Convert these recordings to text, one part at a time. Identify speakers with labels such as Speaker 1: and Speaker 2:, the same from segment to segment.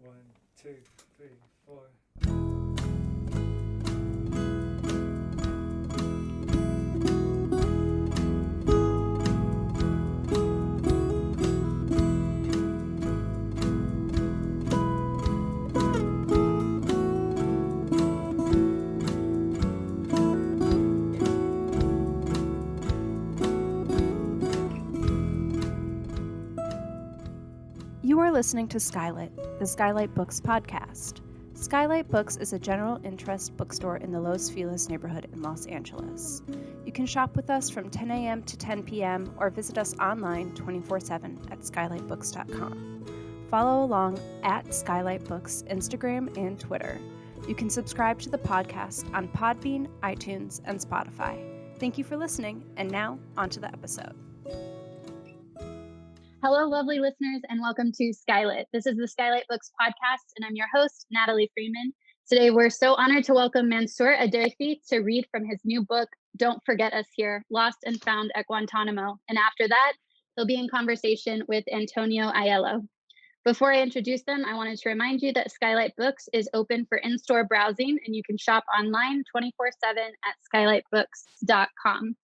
Speaker 1: One, two, three, four.
Speaker 2: You are listening to Skylit, the Skylight Books podcast. Skylight Books is a general interest bookstore in the Los Feliz neighborhood in Los Angeles. You can shop with us from 10 a.m. to 10 p.m. or visit us online 24/7 at skylightbooks.com. Follow along at Skylight Books Instagram and Twitter. You can subscribe to the podcast on Podbean, iTunes, and Spotify. Thank you for listening, and now on to the episode.
Speaker 3: Hello, lovely listeners, and welcome to Skylit. This is the Skylight Books podcast, and I'm your host, Natalie Freeman. Today, we're so honored to welcome Mansoor Adayfi to read from his new book, Don't Forget Us Here, Lost and Found at Guantánamo. And after that, he'll be in conversation with Antonio Aiello. Before I introduce them, I wanted to remind you that Skylight Books is open for in-store browsing, and you can shop online 24/7 at skylightbooks.com.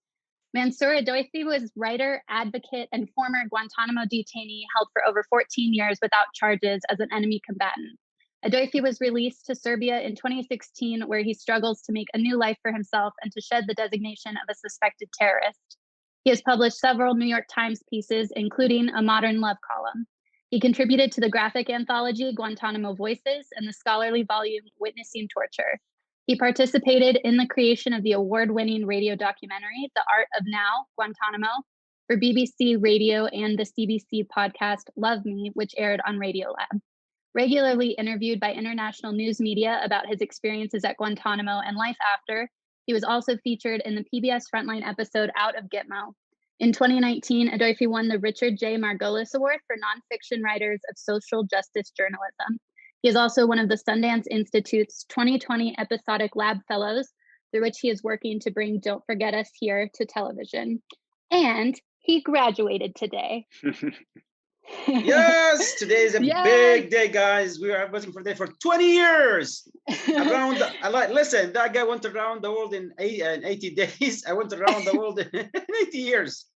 Speaker 3: Mansoor Adayfi was writer, advocate, and former Guantánamo detainee held for over 14 years without charges as an enemy combatant. Adayfi was released to Serbia in 2016, where he struggles to make a new life for himself and to shed the designation of a suspected terrorist. He has published several New York Times pieces, including a modern love column. He contributed to the graphic anthology Guantánamo Voices and the scholarly volume Witnessing Torture. He participated in the creation of the award-winning radio documentary, The Art of Now, Guantánamo, for BBC Radio and the CBC podcast Love Me, which aired on Radiolab. Regularly interviewed by international news media about his experiences at Guantánamo and life after, he was also featured in the PBS Frontline episode Out of Gitmo. In 2019, Adayfi won the Richard J. Margolis Award for Nonfiction Writers of Social Justice Journalism. He is also one of the Sundance Institute's 2020 Episodic Lab Fellows, through which he is working to bring Don't Forget Us Here to television. And he graduated today.
Speaker 4: Yes, today is a big day, guys. We are waiting for today for 20 years. Listen, that guy went around the world in 80 days. I went around the world in 80 years.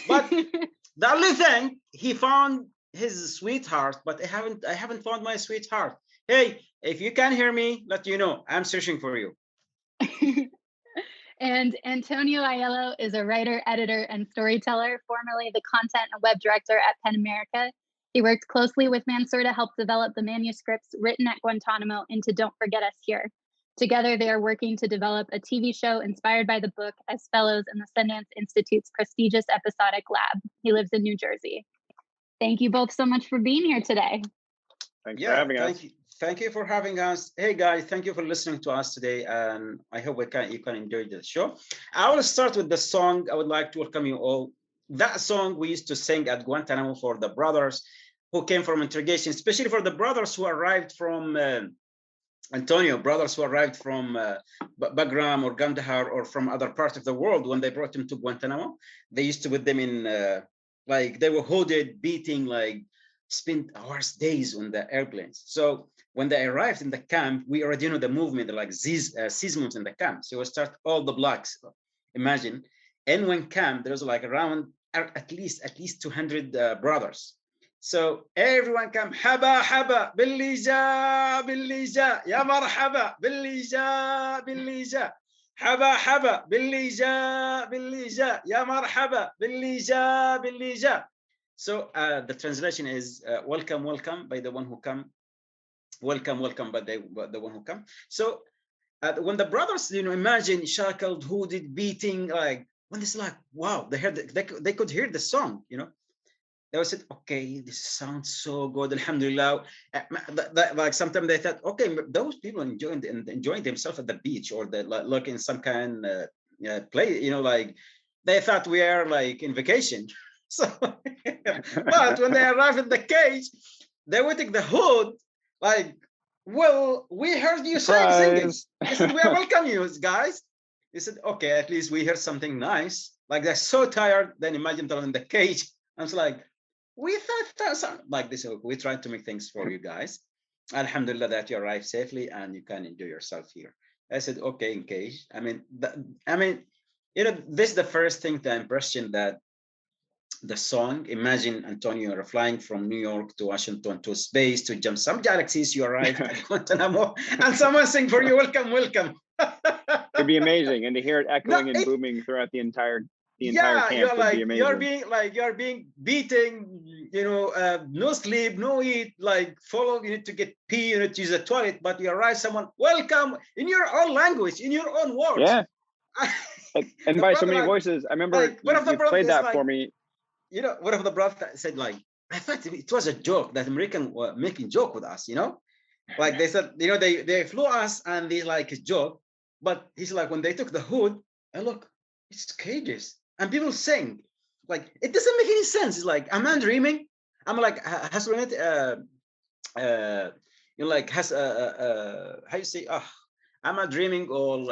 Speaker 4: But the only thing, he found his sweetheart, but I haven't found my sweetheart. Hey, if you can hear me, let you know I'm searching for you.
Speaker 3: And Antonio Aiello is a writer, editor, and storyteller, formerly the content and web director at PEN America. He worked closely with Mansoor to help develop the manuscripts written at Guantánamo into Don't Forget Us Here. Together, they are working to develop a TV show inspired by the book as fellows in the Sundance Institute's prestigious episodic lab. He lives in New Jersey. Thank you both so much for being here today.
Speaker 5: Thanks for having us.
Speaker 4: Thank you for having us. Hey guys, thank you for listening to us today, and I hope you can enjoy the show. I will start with the song. I would like to welcome you all. That song we used to sing at Guantánamo for the brothers who came from interrogation, especially for the brothers who arrived from Antonio, brothers who arrived from Bagram or Kandahar or from other parts of the world. When they brought them to Guantánamo, they used to put them in they were hooded, beating, spent hours, days on the airplanes. So when they arrived in the camp, we already know the movement, like these seasons in the camp. So we start all the blocks, imagine. In one camp, there's around at least 200 brothers. So everyone come, haba, haba, billija, billija, ya marhaba, billija, billija. Haba, haba, billija, billija, ya marhaba, billija, billija. So the translation is welcome, welcome by the one who come. Welcome, welcome by the one who come. So when the brothers, imagine shackled, hooded, beating, when it's wow, they heard they could hear the song, They said, okay, this sounds so good, alhamdulillah. Sometimes they thought, okay, those people enjoying themselves at the beach or look in some kind play, they thought we are in vacation. So, but when they arrived at the cage, they would take the hood, well, we heard you singing. They said, we welcome you, guys. They said, okay, at least we heard something nice. They're so tired. Then imagine them in the cage. I was like, we thought that like this. We tried to make things for you guys. Alhamdulillah that you arrived safely and you can enjoy yourself here. I said, okay, in case. I mean, this is the first thing, the impression that the song, imagine Antonio, you're flying from New York to Washington to space to jump some galaxies, you arrive at Guantanamo and someone sing for you, welcome, welcome.
Speaker 5: It'd be amazing. And to hear it echoing and booming throughout the entire camp would be amazing.
Speaker 4: You're being beaten, no sleep, no eat, you need to get pee, you need to use the toilet, but you arrive, someone, welcome, in your own language, in your own words.
Speaker 5: Yeah. And by so many voices. I remember you played that for me.
Speaker 4: One of the brothers said, I thought it was a joke that American were making joke with us, like they said, they flew us and they like a joke, but he's like, when they took the hood, and look, it's cages and people sing, like it doesn't make any sense. It's like, am I dreaming? I'm like, has how you say, am I dreaming or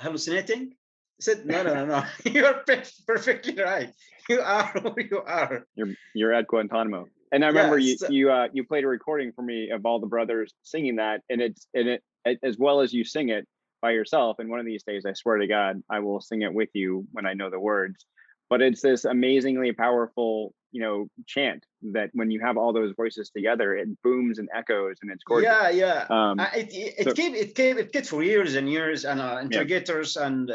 Speaker 4: hallucinating? I said, no. You're perfectly right. You are who you are.
Speaker 5: You're at Guantanamo, and I remember you played a recording for me of all the brothers singing that, and it as well as you sing it by yourself. And one of these days, I swear to God, I will sing it with you when I know the words. But it's this amazingly powerful, chant that when you have all those voices together, it booms and echoes, and it's gorgeous.
Speaker 4: Yeah. It kept for years and years, and interrogators and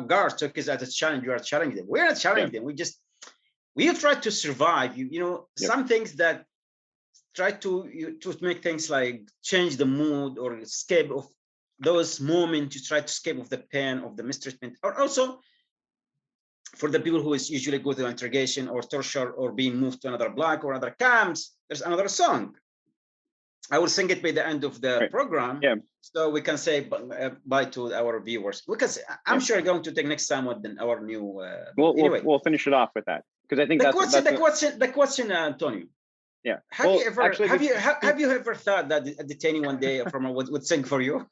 Speaker 4: guards took us as a challenge. You are challenging them. We're not challenging them. We have tried to survive. Some things that try to make things like change the mood or escape of those moments. You try to escape of the pain of the mistreatment, or also for the people who is usually go to interrogation or torture or being moved to another block or other camps, there's another song. I will sing it by the end of the program, so we can say bye to our viewers. Because I'm sure going to take next time with our new.
Speaker 5: We'll finish it off with that, because I think
Speaker 4: the question, Antonio.
Speaker 5: Yeah.
Speaker 4: Have you ever thought that a detainee one day would sing for you?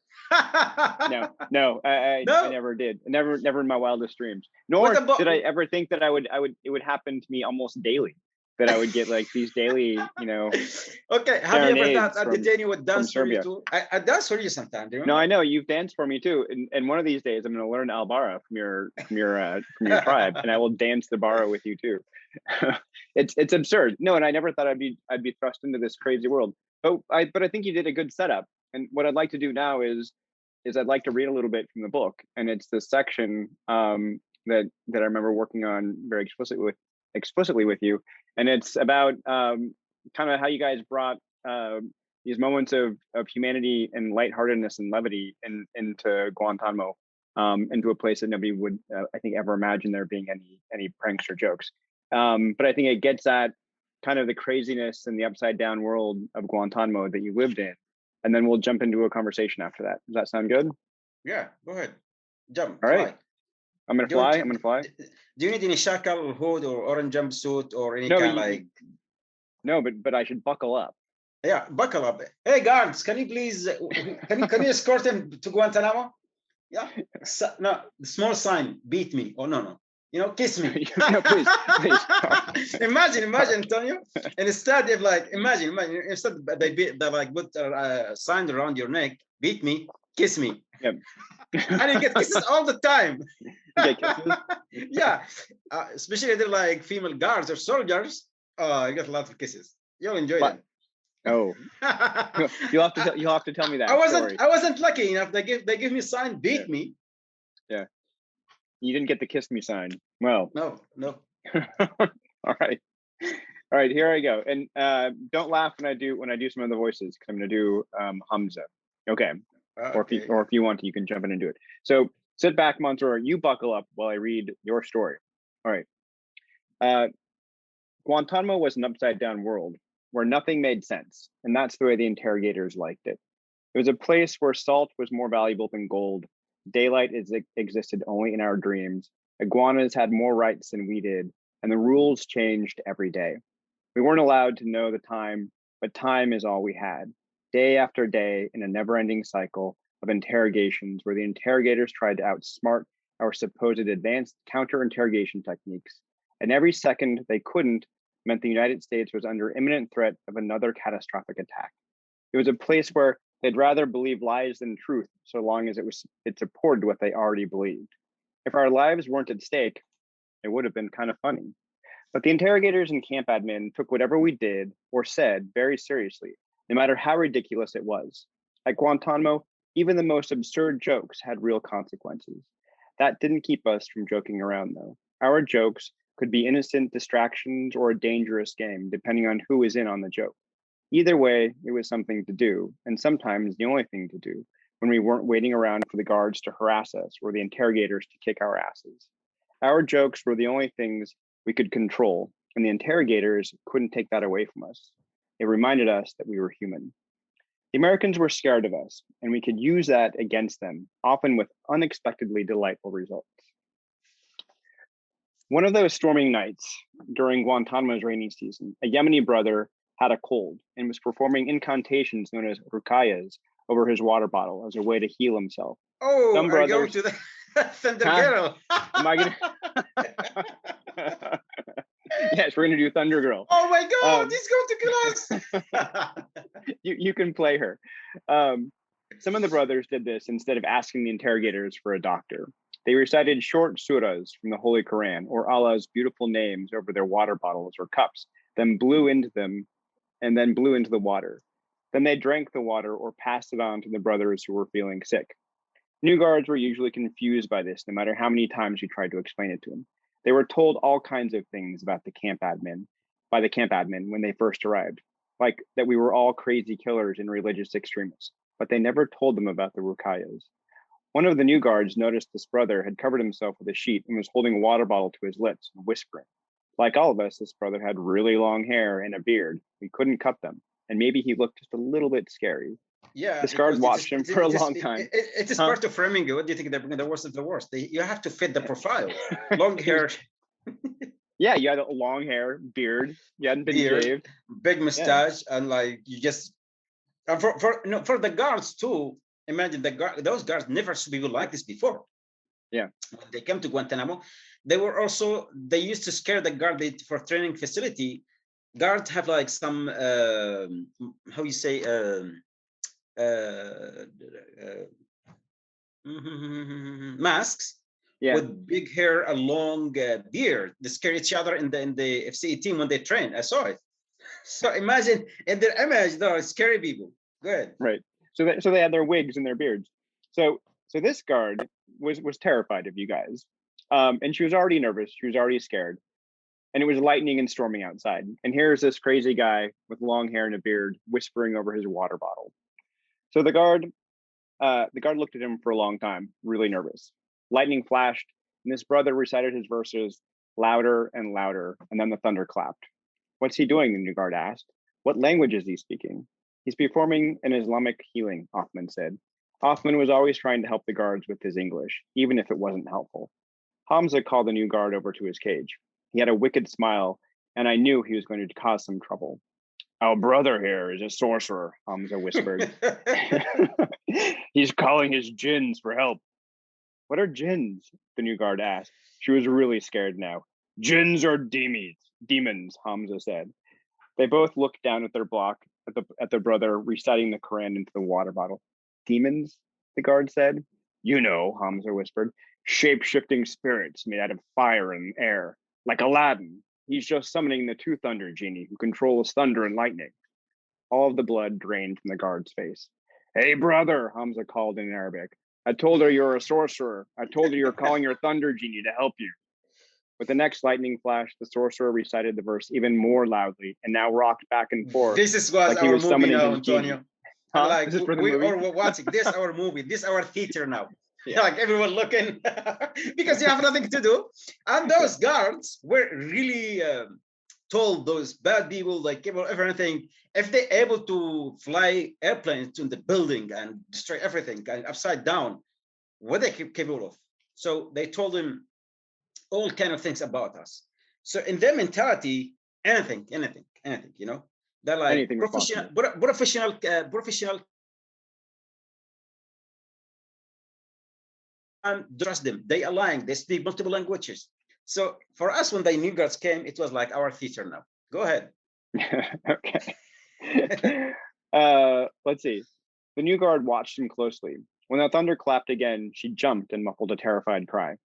Speaker 5: No, I never did. Never in my wildest dreams. Nor did I ever think that it would happen to me almost daily. That I would get like these daily,
Speaker 4: Okay, have you ever thought a detainee would dance for you too? I dance for you sometimes.
Speaker 5: No, I know you've danced for me too. And one of these days, I'm going to learn Al-Bara from your tribe, and I will dance the bara with you too. It's absurd. No, and I never thought I'd be thrust into this crazy world. But I think you did a good setup. And what I'd like to do now is I'd like to read a little bit from the book, and it's the section that I remember working on very explicitly with you, and it's about kind of how you guys brought these moments of humanity and lightheartedness and levity into Guantanamo, into a place that nobody would I think ever imagine there being any pranks or jokes. But I think it gets at kind of the craziness and the upside down world of Guantanamo that you lived in. And then we'll jump into a conversation after that. Does that sound good?
Speaker 4: Yeah, go ahead. Jump.
Speaker 5: All right. I'm going to fly.
Speaker 4: Do you need any shackle or hood or orange jumpsuit or any kind like...
Speaker 5: No, but I should buckle up.
Speaker 4: Yeah, buckle up. Hey, guards, can you please, can you escort him to Guantanamo? Yeah. No, the small sign, beat me. Oh, no. Kiss me.
Speaker 5: No, please.
Speaker 4: Imagine, Antonio. And instead of imagine, instead they put a sign around your neck, beat me, kiss me.
Speaker 5: Yep.
Speaker 4: And you get kisses all the time.
Speaker 5: You get kisses?
Speaker 4: Yeah. Especially if they're like female guards or soldiers. You get a lot of kisses. You'll enjoy them.
Speaker 5: Oh. You'll have to tell me that.
Speaker 4: I wasn't lucky enough. They give me a sign, beat me.
Speaker 5: Yeah. You didn't get the kiss me sign. Well.
Speaker 4: No.
Speaker 5: All right, here I go. And don't laugh when I do some of the voices, because I'm going to do Hamza. Okay. Or if you want to, you can jump in and do it. So sit back, Mansoor. You buckle up while I read your story. All right. Guantanamo was an upside down world where nothing made sense, and that's the way the interrogators liked it. It was a place where salt was more valuable than gold. Daylight existed only in our dreams. Iguanas had more rights than we did, and the rules changed every day. We weren't allowed to know the time, but time is all we had. Day after day in a never-ending cycle of interrogations where the interrogators tried to outsmart our supposed advanced counter-interrogation techniques. And every second they couldn't meant the United States was under imminent threat of another catastrophic attack. It was a place where they'd rather believe lies than truth, so long as it supported what they already believed. If our lives weren't at stake, it would have been kind of funny. But the interrogators and camp admin took whatever we did or said very seriously, no matter how ridiculous it was. At Guantanamo, even the most absurd jokes had real consequences. That didn't keep us from joking around, though. Our jokes could be innocent distractions or a dangerous game, depending on who was in on the joke. Either way, it was something to do, and sometimes the only thing to do, when we weren't waiting around for the guards to harass us or the interrogators to kick our asses. Our jokes were the only things we could control, and the interrogators couldn't take that away from us. It reminded us that we were human. The Americans were scared of us, and we could use that against them, often with unexpectedly delightful results. One of those storming nights during Guantanamo's rainy season, a Yemeni brother had a cold and was performing incantations known as ruqayyas over his water bottle as a way to heal himself.
Speaker 4: Oh, some brothers, are you going to the Thunder Girl?
Speaker 5: Am I gonna? Yes, we're gonna do Thunder Girl.
Speaker 4: Oh my God, he's going to kill us.
Speaker 5: You can play her. Some of the brothers did this instead of asking the interrogators for a doctor. They recited short surahs from the Holy Quran or Allah's beautiful names over their water bottles or cups, then blew into them and then blew into the water. Then they drank the water or passed it on to the brothers who were feeling sick. New guards were usually confused by this, no matter how many times we tried to explain it to them. They were told all kinds of things about the camp admin by the camp admin when they first arrived, like that we were all crazy killers and religious extremists, but they never told them about the ruqayyas. One of the new guards noticed this brother had covered himself with a sheet and was holding a water bottle to his lips and whispering. Like all of us, this brother had really long hair and a beard. We couldn't cut them, and maybe he looked just a little bit scary.
Speaker 4: Yeah,
Speaker 5: this guard watched him for a long time.
Speaker 4: It is part of framing. What do you think? The worst of the worst. You have to fit the profile. Long hair.
Speaker 5: Yeah, you had a long hair, beard. You hadn't been shaved.
Speaker 4: Big mustache, and like you just. And for the guards too. Imagine those guards never saw people like this before.
Speaker 5: Yeah.
Speaker 4: When they came to Guantanamo, they used to scare the guard for training facility. Guards have like some how you say masks with big hair and long beard. They scare each other in the FCE team when they train. I saw it. So imagine in their image, they're scary people. Good.
Speaker 5: Right. So they had their wigs and their beards. So this guard was terrified of you guys, and she was already nervous. She was already scared, and it was lightning and storming outside. And here's this crazy guy with long hair and a beard whispering over his water bottle. So the guard looked at him for a long time, really nervous. Lightning flashed, and this brother recited his verses louder and louder, and then the thunder clapped. What's he doing? The new guard asked. What language is he speaking? He's performing an Islamic healing, Othman said. Othman was always trying to help the guards with his English, even if it wasn't helpful. Hamza called the new guard over to his cage. He had a wicked smile, and I knew he was going to cause some trouble. Our brother here is a sorcerer, Hamza whispered. He's calling his jinns for help. What are jinns? The new guard asked. She was really scared now. Jinns are demons, Hamza said. They both looked down at their block, at their brother reciting the Quran into the water bottle. Demons, the guard said. You know, Hamza whispered. Shape-shifting spirits made out of fire and air. Like Aladdin. He's just summoning the two thunder genie who controls thunder and lightning. All of the blood drained from the guard's face. Hey, brother, Hamza called in Arabic. I told her you're a sorcerer. I told her you're calling your thunder genie to help you. With the next lightning flash, the sorcerer recited the verse even more loudly and now rocked back and forth.
Speaker 4: This is what our movie now, Antonio. Like we're watching this our movie, this our theater now. Yeah. Like everyone looking because you have nothing to do. And those guards were really told those bad people, like everything, if they're able to fly airplanes to the building and destroy everything and upside down, what they capable of. So they told him all kind of things about us. So in their mentality, anything, you know, they're like
Speaker 5: anything
Speaker 4: professional. And trust them. They are lying. They speak multiple languages. So for us, when the new guards came, it was like our theater now. Go ahead.
Speaker 5: Okay. let's see. The new guard watched him closely. When the thunder clapped again, she jumped and muffled a terrified cry.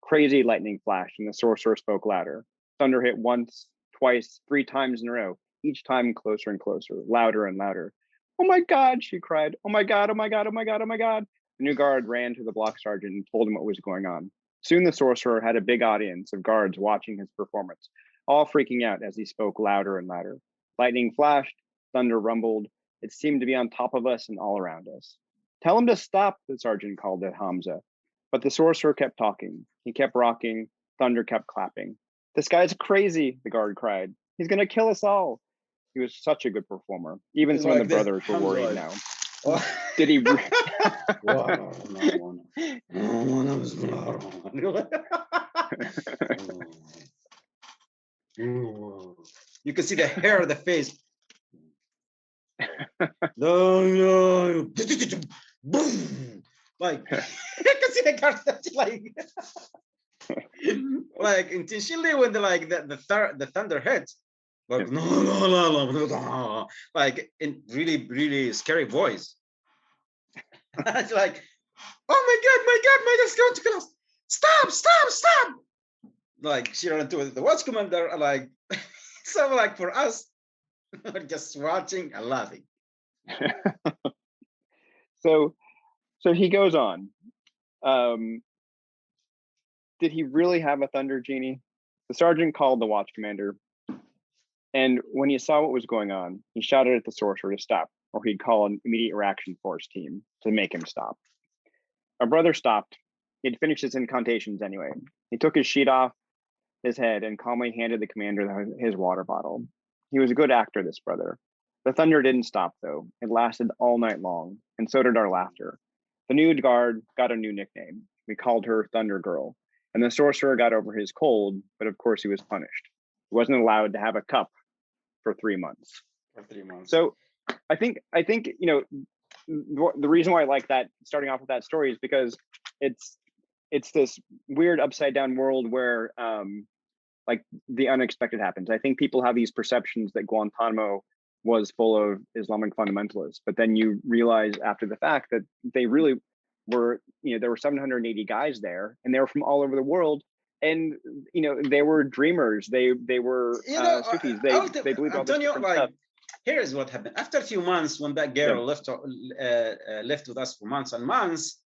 Speaker 5: Crazy lightning flashed, and the sorcerer spoke louder. Thunder hit once, twice, 3 times in a row, each time closer and closer, louder and louder. Oh my God, she cried. Oh my God, oh my God, oh my God, oh my God. The new guard ran to the block sergeant and told him what was going on. Soon the sorcerer had a big audience of guards watching his performance, all freaking out as he spoke louder and louder. Lightning flashed, thunder rumbled. It seemed to be on top of us and all around us. Tell him to stop, the sergeant called to Hamza. But the sorcerer kept talking. He kept rocking. Thunder kept clapping. This guy's crazy, the guard cried. He's going to kill us all. He was such a good performer. Even some of the brothers were worried now. Did he?
Speaker 4: You can see the hair of the face. No. Boom. Like you can see the guard like intentionally when the thunder hits. Like no, like in really scary voice. It's like, oh my God, Maddie's going to kill us! Stop! Like she ran to the watch commander, like so like for us, we're just watching and laughing.
Speaker 5: So he goes on. Did he really have a thunder genie? The sergeant called the watch commander. And when he saw what was going on, he shouted at the sorcerer to stop, or he'd call an immediate reaction force team to make him stop. Our brother stopped. He'd finished his incantations anyway. He took his sheet off his head and calmly handed the commander his water bottle. He was a good actor, this brother. The thunder didn't stop, though. It lasted all night long, and so did our laughter. The new guard got a new nickname. We called her Thunder Girl, and the sorcerer got over his cold, but of course he was punished. He wasn't allowed to have a cup for 3 months. So I think the reason why I like that, starting off with that story, is because it's this weird upside down world where like the unexpected happens. I think people have these perceptions that Guantanamo was full of Islamic fundamentalists, but then you realize after the fact that they really were, there were 780 guys there, and they were from all over the world. And they were dreamers. They were Sufis. They believed all this different stuff.
Speaker 4: Here is what happened. After a few months, when that girl left with us for months and months,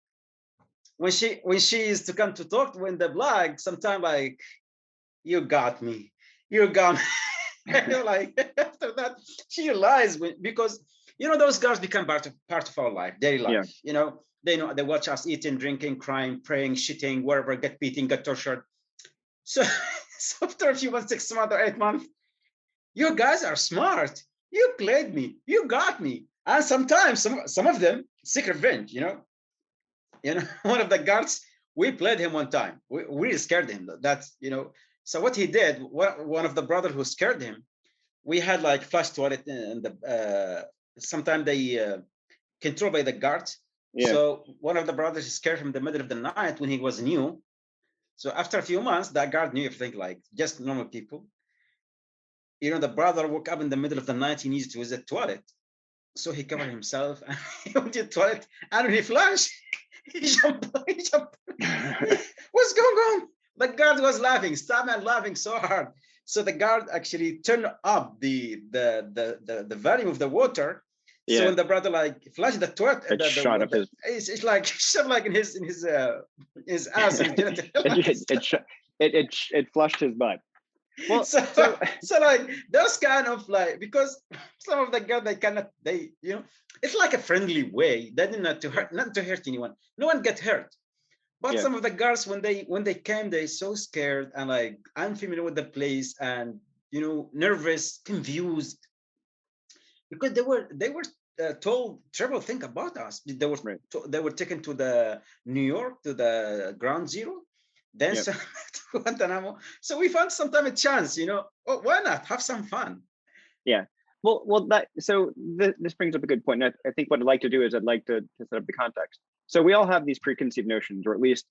Speaker 4: when she used to come to talk in the blog, sometime like, you got me. Like after that, she realized because those girls become part of our life, daily life. Yeah. They watch us eating, drinking, crying, praying, shitting, wherever, get beaten, get tortured. So after a few months, 6 months or 8 months, you guys are smart. You played me. You got me. And sometimes some of them seek revenge. One of the guards, we played him one time. We really scared him. That's So what he did, one of the brothers who scared him, we had like flash toilet in the. Sometimes they controlled by the guards. Yeah. So one of the brothers scared him in the middle of the night when he was new. So after a few months, that guard knew everything, like just normal people. The brother woke up in the middle of the night. He needs to use the toilet. So he covered himself and he went to the toilet. And when he flushed, he jumped. What's going on? The guard was laughing, stopped laughing so hard. So the guard actually turned up the volume of the water. Yeah. So when the brother like flushed the toilet,
Speaker 5: shot up his.
Speaker 4: It's like shot like in his ass.
Speaker 5: It flushed his butt.
Speaker 4: Well, so like those kind of like, because some of the guys it's like a friendly way. They didn't not to hurt anyone. No one get hurt. But some of the guards when they came, they so scared and like unfamiliar with the place and nervous, confused, because they were told terrible thing about us. They were taken to the New York, to the ground zero, then to Guantanamo. So we found sometime a chance, why not have some fun?
Speaker 5: Yeah. Well, this brings up a good point. And I think what I'd like to do is I'd like to set up the context. So we all have these preconceived notions, or at least,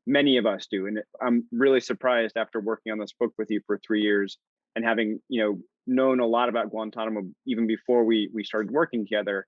Speaker 5: many of us do. And I'm really surprised after working on this book with you for 3 years and having, known a lot about Guantanamo even before we started working together,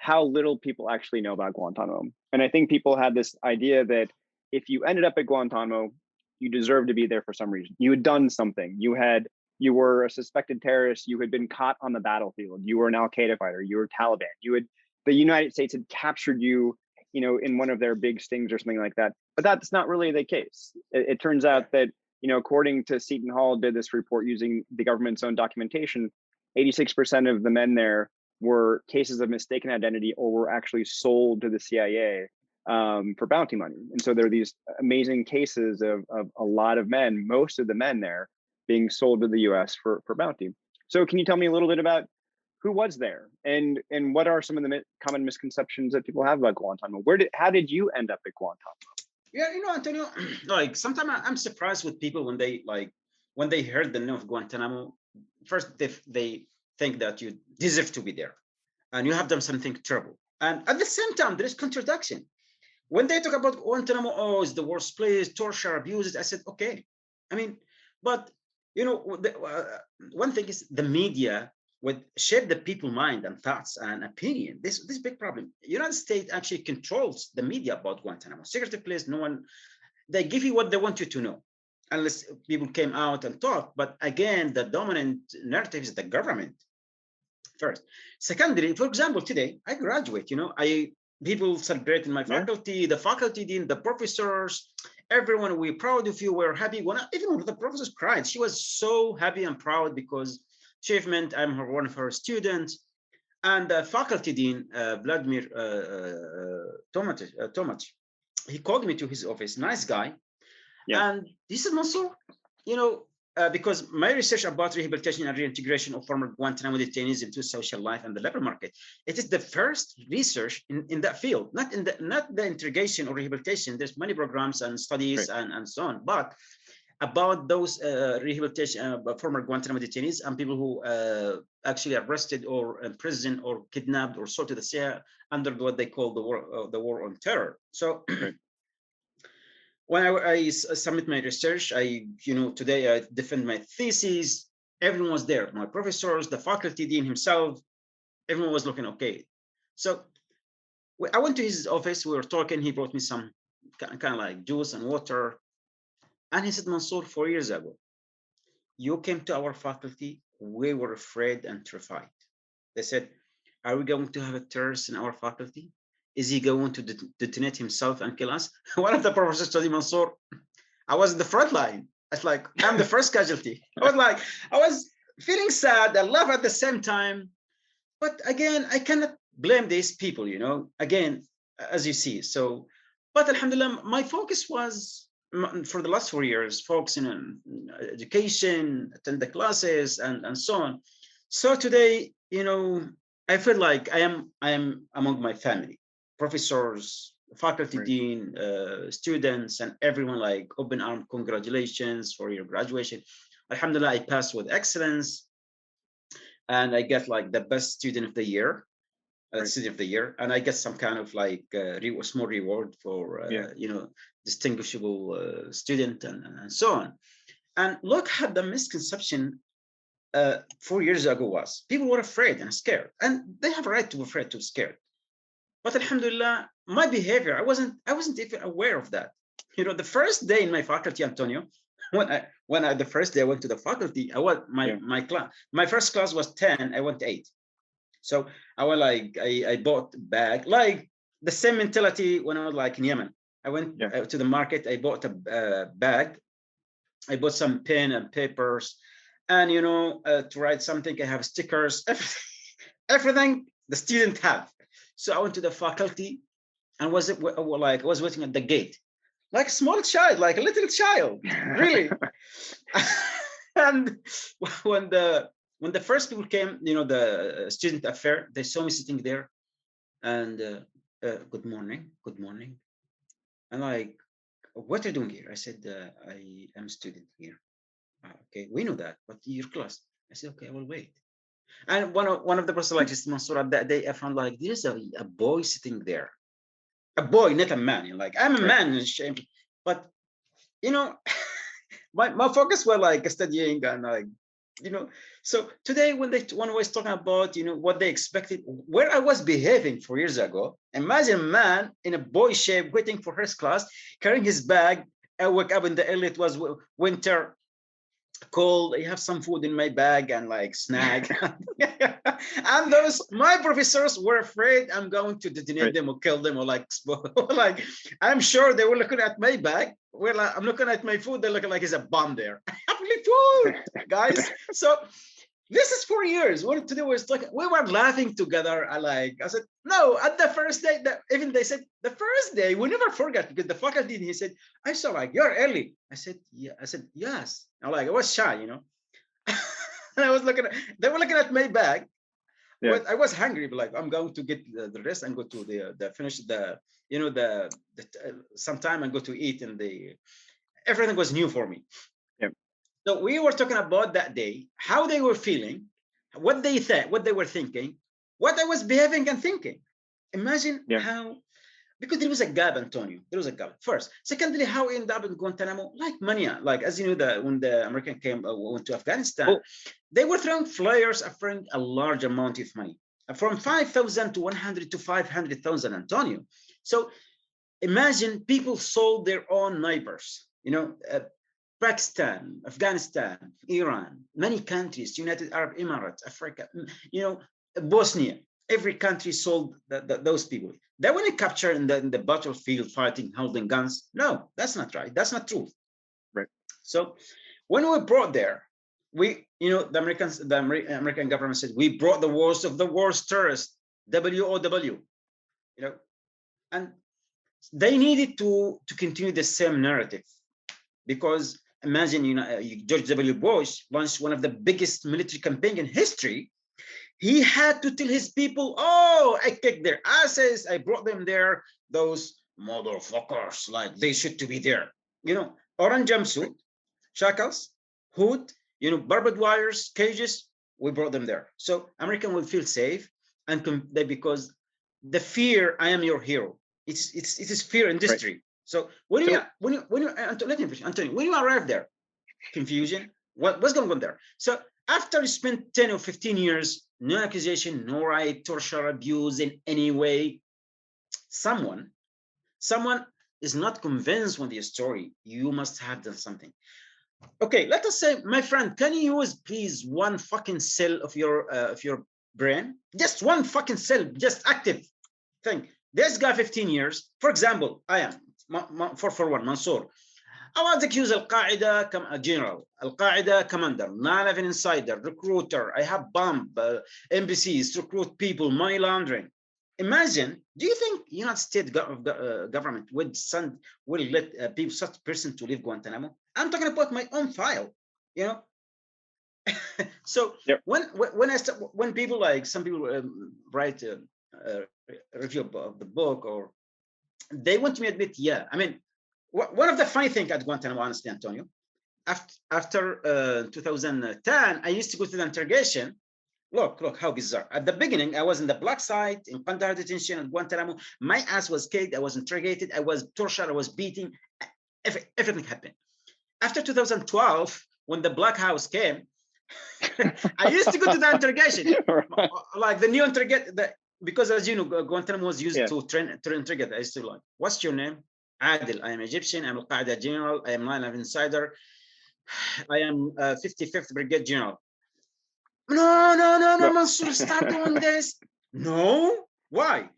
Speaker 5: how little people actually know about Guantanamo. And I think people had this idea that if you ended up at Guantanamo, you deserved to be there for some reason. You had done something. You were a suspected terrorist. You had been caught on the battlefield. You were an Al-Qaeda fighter. You were Taliban. The United States had captured you, in one of their big stings or something like that. But that's not really the case. It turns out that, according to Seton Hall, did this report using the government's own documentation, 86% of the men there were cases of mistaken identity or were actually sold to the CIA for bounty money. And so there are these amazing cases of a lot of men, most of the men there, being sold to the US for bounty. So can you tell me a little bit about who was there and what are some of the common misconceptions that people have about Guantanamo? How did you end up at Guantanamo?
Speaker 4: Yeah, Antonio, like sometimes I'm surprised with people when they heard the name of Guantanamo. First, they think that you deserve to be there and you have done something terrible. And at the same time, there is contradiction. When they talk about Guantanamo, oh, it's the worst place, torture, abuses. I said, okay. I mean, but one thing is the media would shape the people's mind and thoughts and opinion. This big problem. United States actually controls the media about Guantanamo. Secretive place, no one, they give you what they want you to know, unless people came out and talk. But again, the dominant narrative is the government first. Secondly, for example, today I graduate, people celebrating my faculty, the faculty dean, the professors, everyone, we're proud of you, we're happy. Even when the professors cried, she was so happy and proud because achievement, I'm one of her students. And the faculty dean, Vladimir Tomach, he called me to his office, nice guy. Yeah. And he said, Mansoor, because my research about rehabilitation and reintegration of former Guantanamo detainees into social life and the labor market, it is the first research in that field, not the interrogation or rehabilitation. There's many programs and studies and so on, but about those rehabilitation former Guantanamo detainees and people who actually arrested or imprisoned or kidnapped or sold to the CIA under what they call the war on terror. So. When I submit my research, today I defend my thesis. Everyone was there, my professors, the faculty dean himself, everyone was looking okay. So I went to his office, we were talking, he brought me some kind of like juice and water. And he said, Mansoor, 4 years ago, you came to our faculty, we were afraid and terrified. They said, are we going to have a terrorist in our faculty? Is he going to detonate himself and kill us? One of the professors told him, Mansoor, I was in the front line. It's like, I'm the first casualty. I was feeling sad and laugh at the same time. But again, I cannot blame these people, again, as you see. So, but alhamdulillah, my focus was for the last 4 years, focusing on education, attend the classes and so on. So today, I feel like I am among my family. Professors, faculty dean, students, and everyone like open arm, congratulations for your graduation. Alhamdulillah, I passed with excellence. And I get like the best student of the year, student of the year. And I get some kind of like small reward for, distinguishable student and so on. And look at the misconception 4 years ago was. People were afraid and scared. And they have a right to be afraid, to be scared. But alhamdulillah, my behavior, I wasn't even aware of that. The first day in my faculty, Antonio, the first day I went to the faculty, my class, my first class was 10, I went 8. So I bought a bag, like the same mentality when I was like in Yemen. I went to the market, I bought a bag, I bought some pen and papers, and to write something, I have stickers, everything the student have. So I went to the faculty and was waiting at the gate, like a small child, like a little child, really. And when the first people came, the student affair, they saw me sitting there, and good morning. And like, what are you doing here? I said, I am a student here. Okay, we know that, but your class. I said, okay, I will wait. And one of the person like this Mansoor that day, I found like there's a boy sitting there, a boy, not a man. Like I'm a man, but my focus was like studying and like So today, when one was talking about, what they expected, where I was behaving 4 years ago, imagine a man in a boy shape waiting for first class, carrying his bag. I woke up in the early, it was winter, cold. I have some food in my bag and like snack. And my professors were afraid I'm going to detonate them or kill them or like I'm sure they were looking at my bag. I'm looking at my food. They're looking like it's a bomb there. I'm like, food, guys. So this is 4 years. When today was talking, we were laughing together. I said, no, at the first day, even they said the first day, we never forget, because the faculty, he said, I saw like, you're early. I said, yeah. I said, yes. I was shy, and I was they were looking at my bag. Yeah. But I was hungry, but like, I'm going to get the rest and go to the finish sometime and go to eat, and everything was new for me. Yep. So we were talking about that day, how they were feeling, what they thought, what they were thinking, what I was behaving and thinking. Imagine how, because there was a gap, Antonio. There was a gap. First, secondly, how we ended up in Guantánamo, like mania. Like, as you know, when the American went to Afghanistan, they were throwing flyers offering a large amount of money, from 5,000 to 100 to 500,000, Antonio. So imagine people sold their own neighbors, Pakistan, Afghanistan, Iran, many countries, United Arab Emirates, Africa, Bosnia, every country sold those people. They were captured in the battlefield, fighting, holding guns. No, that's not right. That's not true. Right. So when we brought there, the American government said, we brought the worst of the worst terrorists, WOW, and they needed to continue the same narrative, because imagine, George W. Bush launched one of the biggest military campaigns in history. He had to tell his people, oh, I kicked their asses. I brought them there. Those motherfuckers, like, they should to be there. Orange jumpsuit, shackles, hood, barbed wires, cages. We brought them there. So American will feel safe, and because the fear, I am your hero. It is fear industry. Right. So when you Antonio, when you arrive there, confusion. What's going on there? So after you spend 10 or 15 years, no accusation, no right, torture, abuse in any way, someone is not convinced with your story. You must have done something. Okay, let us say, my friend, can you use please one fucking cell of your brain? Just one fucking cell, just active thing. This guy 15 years, for example, I am 441 Mansoor. I was accused Al-Qaeda general, Al-Qaeda commander, 9/11 insider, recruiter. I have bombed embassies to recruit people, money laundering. Imagine, do you think United States government will let people, such person to leave Guantanamo? I'm talking about my own file, So yep. when people, like some people write a review of the book, or they want to admit, yeah, I mean, one of the funny things at Guantanamo, honestly, Antonio, after 2010, I used to go to the interrogation. Look how bizarre. At the beginning, I was in the black side in Kandahar detention at Guantanamo. My ass was kicked. I was interrogated. I was tortured. I was beaten. Everything happened. After 2012, when the Black House came, I used to go to the interrogation, like the new interrogation, because as you know, Guantanamo was used to interrogate. I used to like, what's your name? Adil. I am Egyptian. I'm Al-Qaeda general. I am 9/11 insider. I am 55th Brigade General. No, Mansoor, stop doing this. No, why?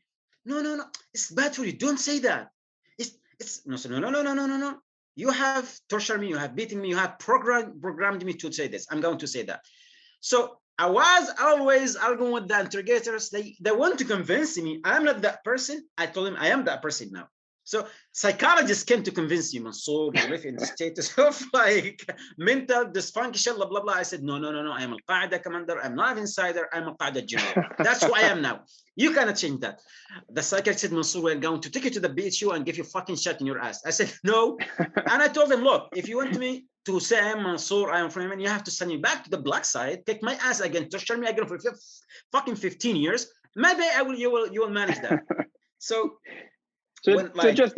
Speaker 4: No, it's bad for you. Don't say that. It's no. You have tortured me. You have beaten me. You have programmed me to say this. I'm going to say that. So I was always arguing with the interrogators. They want to convince me I'm not that person. I told them I am that person now. So psychologists came to convince you, Mansoor, you live in the status of like mental dysfunction, blah, blah, blah. I said, no. I am Al-Qaeda commander. I'm not an insider. I'm Al-Qaeda general. That's who I am now. You cannot change that. The psychiatrist said, Mansoor, we're going to take you to the BHU and give you a fucking shot in your ass. I said, no. And I told them, look, if you want me to say I'm Mansoor, I am Freeman, you have to send me back to the black side, take my ass again, torture me again for fucking 15 years. Maybe you will manage that. So just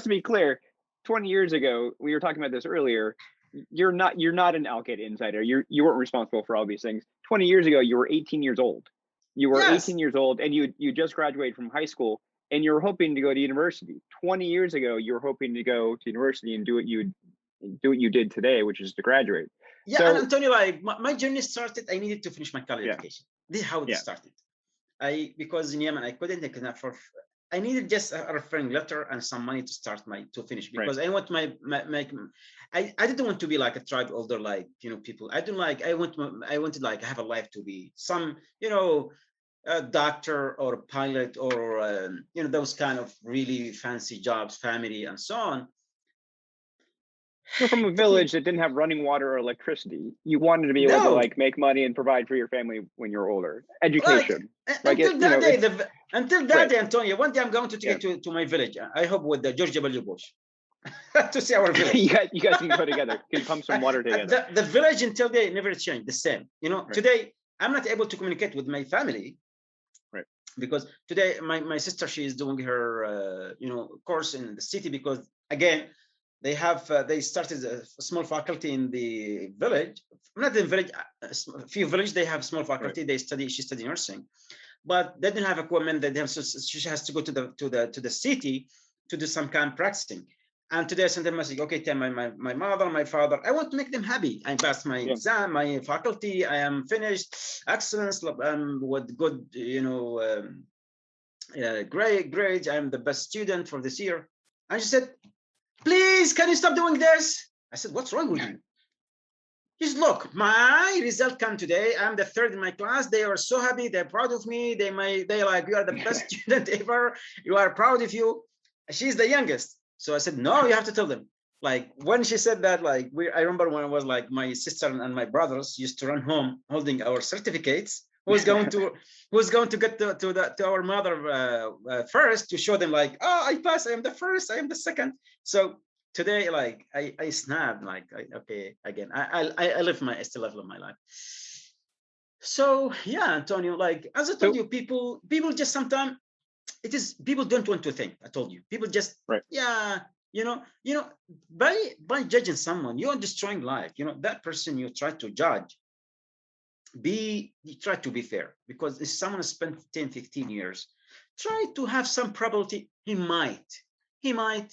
Speaker 4: to be clear, 20 years ago, we were talking about this earlier,
Speaker 5: you're not an Al-Qaeda insider. You weren't responsible for all these things. 20 years ago, you were 18 years old. You were 18 years old, and you just graduated from high school, and you were hoping to go to university. 20 years ago, you were hoping to go to university and do what you did today, which is to graduate.
Speaker 4: Yeah, so, and Antonio, like my journey started. I needed to finish my college education. This is how it started. Because in Yemen I couldn't afford. I needed just a referring letter and some money to finish, because I want I didn't want to be like a tribe older, like, people. I wanted like have a life to be some, a doctor or a pilot or those kind of really fancy jobs, family and so on.
Speaker 5: You're from a village that didn't have running water or electricity. You wanted to be able to like make money and provide for your family when you're older. Education.
Speaker 4: Until that day, Antonio, one day I'm going to take to my village. I hope with the George W. Bush to see our village.
Speaker 5: you guys can go together. You can pump some water together.
Speaker 4: The village until they never changed, the same. Today I'm not able to communicate with my family.
Speaker 5: Right.
Speaker 4: Because today my sister, she is doing her course in the city, because again, they started a small faculty in the village, not in the village, a few villages, they have small faculty. She studied nursing, but they didn't have equipment. So she has to go to the city to do some kind of practicing. And today I sent them a message, okay, tell my mother, my father, I want to make them happy. I passed my exam, my faculty, I am finished, excellence, with good, great grades. I am the best student for this year. And she said, please, can you stop doing this? I said, what's wrong with you? Just look, my result came today. I'm the third in my class. They are so happy. They're proud of me. They like, you are the best student ever. You are proud of you. She's the youngest. So I said, no, you have to tell them. Like when she said that, like I remember when I was like, my sister and my brothers used to run home holding our certificates. Who's going to get to our mother first to show them like, oh, I passed, I am the first, I am the second. So today, like I snapped, like, okay, again, I still live my life. So yeah, Antonio, like as I told you, people just sometimes people don't want to think. I told you, people just by judging someone, you are destroying life. That person you try to judge. You try to be fair, because if someone spent 10-15 years, try to have some probability he might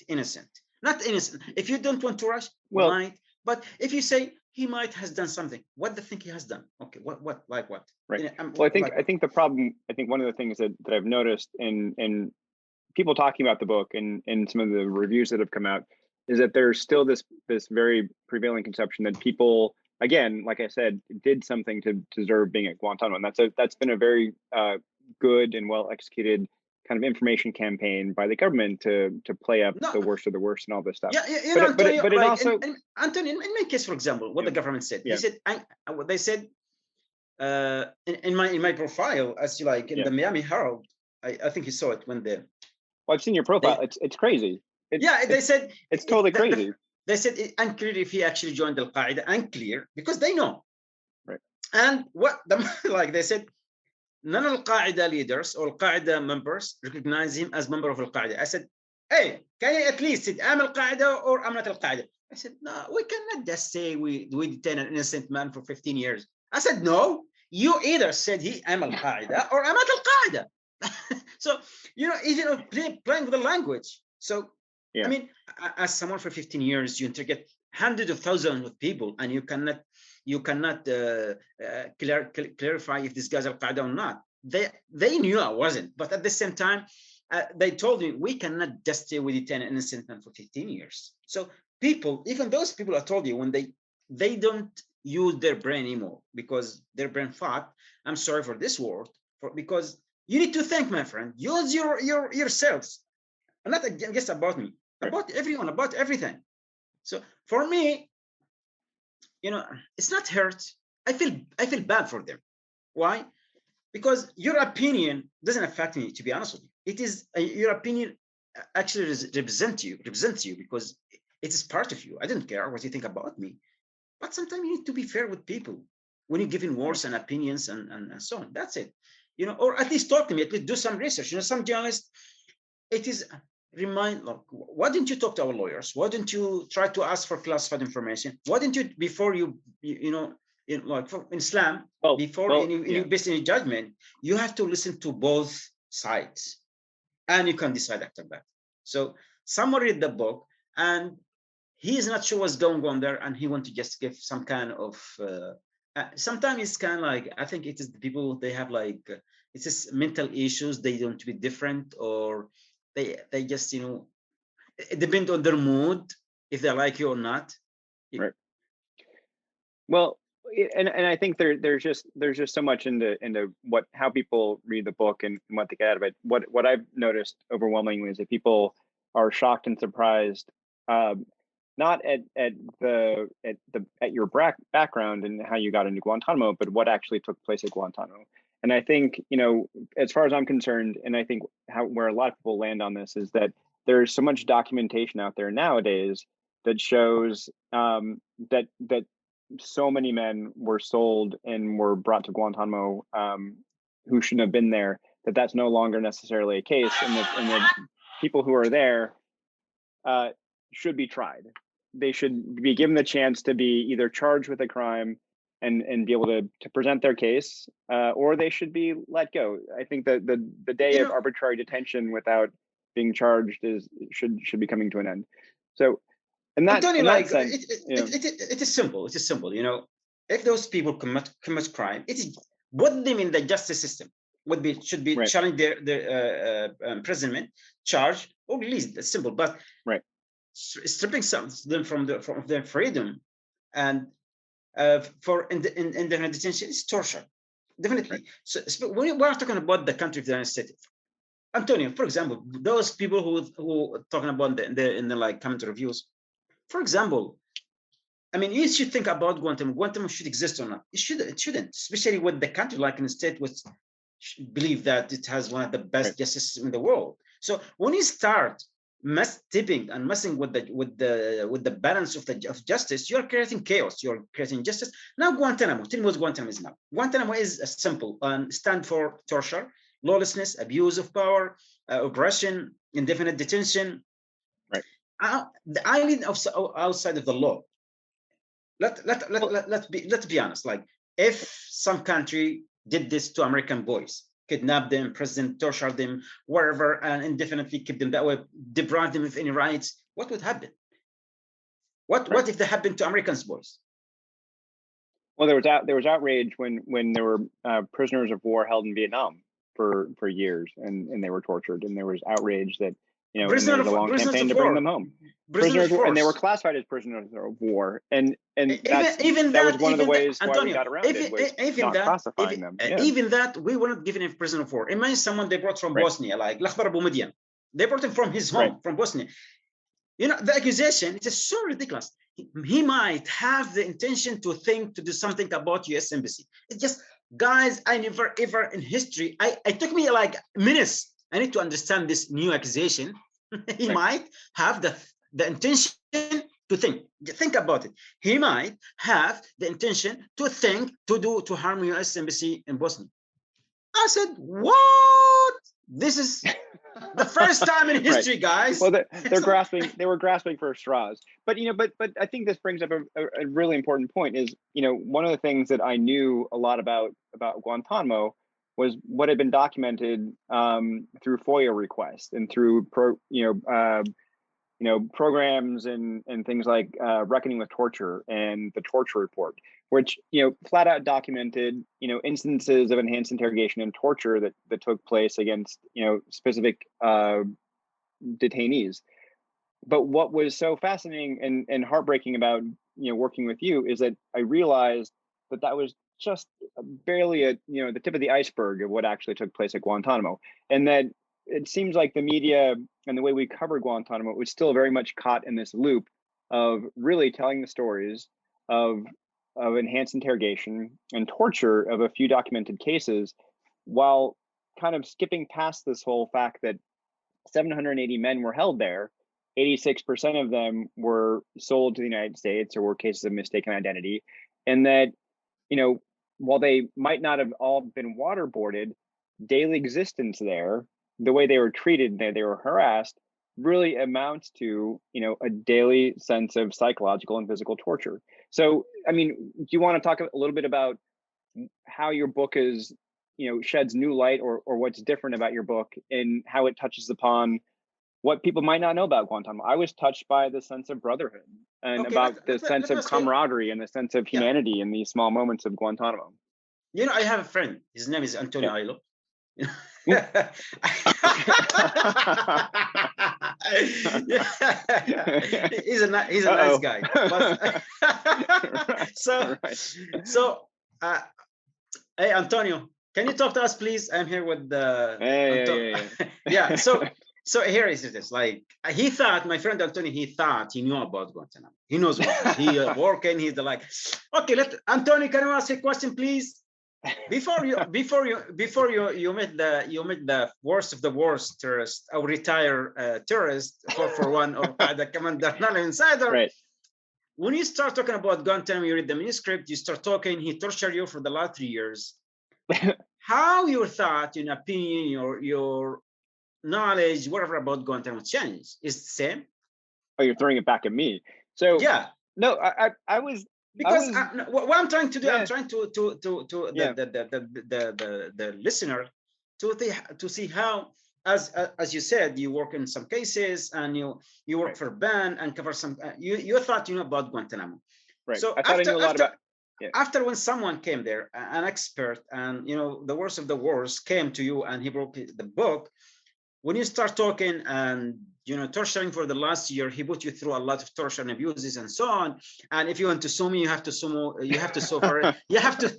Speaker 4: innocent, not innocent. If you don't want to rush, might. But if you say he might has done something, what do you think he has done? Okay, what like what?
Speaker 5: Right. Well, I think the problem. I think one of the things that I've noticed in people talking about the book and some of the reviews that have come out is that there's still this very prevailing conception that people, again, like I said, did something to deserve being at Guantanamo, and that's been a very good and well executed kind of information campaign by the government to play up the worst of the worst and all this stuff.
Speaker 4: Yeah,
Speaker 5: Antonio, but it also,
Speaker 4: Antonio, in my case, for example, what the government said, they said in my profile, as you like in the Miami Herald, I think you saw it when the.
Speaker 5: Well, I've seen your profile. It's crazy.
Speaker 4: They said
Speaker 5: it's totally crazy.
Speaker 4: They said it's unclear if he actually joined Al-Qaeda. Unclear, because they know.
Speaker 5: Right.
Speaker 4: And like they said, none of Al-Qaeda leaders or Al-Qaeda members recognize him as member of Al-Qaeda. I said, hey, can you at least say I'm Al-Qaeda or I'm not Al-Qaeda? I said, no, we cannot just say we detain an innocent man for 15 years. I said, no, you either said I'm Al-Qaeda or I'm not Al-Qaeda. So, even playing with the language. So, I mean, as someone for 15 years, you interrogate hundreds of thousands of people, and you cannot clarify if this guy's Al-Qaeda or not. They knew I wasn't, but at the same time, they told me we cannot just say we detain an innocent man for 15 years. So even those people I told you, when they don't use their brain anymore because their brain fog. I'm sorry for this word, because you need to think, my friend. Use yourselves, not just about me, about everyone, about everything. So for me, it's not hurt. I feel bad for them. Why? Because your opinion doesn't affect me, to be honest with you. It is your opinion actually represents you because it is part of you. I don't care what you think about me, but sometimes you need to be fair with people when you're giving words and opinions and so on. That's it. Or at least talk to me, at least do some research. Some journalists, it is like, why didn't you talk to our lawyers? Why didn't you try to ask for classified information? Why didn't you, before you know, like in Islam, before any based any judgment, you have to listen to both sides, and you can decide after that. So someone read the book, and he is not sure what's going on there, and he want to just give some kind of. Sometimes it's kind of like, I think it is the people, they have like it's just mental issues. They don't be different, or they just, you know, it depends on their mood if they like you or not.
Speaker 5: Right. Well, and I think there's just so much into how people read the book and what they get out of it. What I've noticed overwhelmingly is that people are shocked and surprised, not at your background and how you got into Guantanamo, but what actually took place at Guantanamo. And I think, you know, as far as I'm concerned, and I think where a lot of people land on this is that there's so much documentation out there nowadays that shows that so many men were sold and were brought to Guantanamo who shouldn't have been there, that's no longer necessarily a case, and that people who are there should be tried. They should be given the chance to be either charged with a crime and be able to present their case, or they should be let go. I think that the day of arbitrary detention without being charged should be coming to an end. So, and that,
Speaker 4: Antonio,
Speaker 5: in
Speaker 4: like,
Speaker 5: that sense,
Speaker 4: it is simple. It is simple. You know, if those people commit crime, it is put them in the justice system. Should be
Speaker 5: right.
Speaker 4: challenge their imprisonment, charge, or released. It's simple. But
Speaker 5: right.
Speaker 4: stripping them from their freedom and for indefinite detention is torture, definitely. Right. So when we are talking about the country of the United States, Antonio, for example, those people who talking about in the like comment reviews, for example, I mean, you should think about Guantanamo. Guantanamo should exist or not. It shouldn't, especially with the country like in the state which believe that it has one of the best right. justice systems in the world. So when you start tipping and messing with the balance of justice, you're creating chaos. You're creating justice. Now Guantanamo. Tell me what Guantanamo is now. Guantanamo is a simple stand for torture, lawlessness, abuse of power, oppression, indefinite detention.
Speaker 5: Right.
Speaker 4: The island outside of the law. Let's be honest. Like, if some country did this to American boys, kidnap them, prison, torture them, wherever, and indefinitely keep them that way, deprive them of any rights, what would happen? What if that happened to Americans' boys?
Speaker 5: Well, there was outrage when there were prisoners of war held in Vietnam for years, and they were tortured, and there was outrage that, you know, there was a long campaign to bring them home. Prisoners of war, and they were classified as prisoners of war, and that was one of the ways why we got around it, was not classifying them. Yeah.
Speaker 4: Even that, we were not given a prisoner of war. Imagine someone they brought from Bosnia, like Lakhbar Abu Midian. They brought him from his home, from Bosnia. You know, the accusation, it is so ridiculous. He might have the intention to do something about U.S. Embassy. It's just, guys, I never ever in history, it took me like minutes. I need to understand this new accusation. He might have the intention to think about it. He might have the intention to harm U.S. Embassy in Bosnia. I said, what? This is the first time in history, guys.
Speaker 5: Well, they were grasping for straws. But, you know, but I think this brings up a really important point is, you know, one of the things that I knew a lot about Guantanamo was what had been documented through FOIA requests and through programs and things like Reckoning with Torture and the Torture Report, which, you know, flat out documented, you know, instances of enhanced interrogation and torture that took place against, you know, specific detainees. But what was so fascinating and heartbreaking about, you know, working with you is that I realized that was just barely the tip of the iceberg of what actually took place at Guantanamo, and that it seems like the media and the way we cover Guantanamo was still very much caught in this loop of really telling the stories of enhanced interrogation and torture of a few documented cases, while kind of skipping past this whole fact that 780 men were held there. 86% of them were sold to the United States or were cases of mistaken identity, and that, you know, while they might not have all been waterboarded, daily existence there, the way they were treated, they were harassed, really amounts to, a daily sense of psychological and physical torture. So, I mean, do you want to talk a little bit about how your book is, sheds new light, or what's different about your book, and how it touches upon what people might not know about Guantanamo? I was touched by the sense of brotherhood, and about the sense of camaraderie and the sense of humanity in these small moments of Guantanamo.
Speaker 4: I have a friend. His name is Antonio Aiello. He's a nice guy. But hey, Antonio, can you talk to us, please? I'm here with the yeah. So here is this. Like, he thought, my friend Antonio, he thought he knew about Guantanamo. He knows what he working. He's like, okay, Antonio, can you ask a question, please? Before you met the worst of the worst terrorist, or retired terrorist, 441 or the commander insider.
Speaker 5: Right.
Speaker 4: When you start talking about Guantanamo, you read the manuscript, you start talking, he tortured you for the last 3 years. How your thought, your opinion, your knowledge, whatever about Guantanamo changed? Is the same?
Speaker 5: Oh, you're throwing it back at me. So
Speaker 4: yeah.
Speaker 5: No, I was.
Speaker 4: Because what I'm trying to do, I'm trying to the listener to see how, as you said, you work in some cases, and you work for ban and cover some. You thought you know about Guantanamo,
Speaker 5: right? So I thought I knew a lot about.
Speaker 4: After, when someone came there, an expert, and the worst of the worst came to you, and he wrote the book. When you start talking and torturing for the last year, he put you through a lot of torture and abuses and so on. And if you want to sue me, you have to sue. You have to sue for it. You have to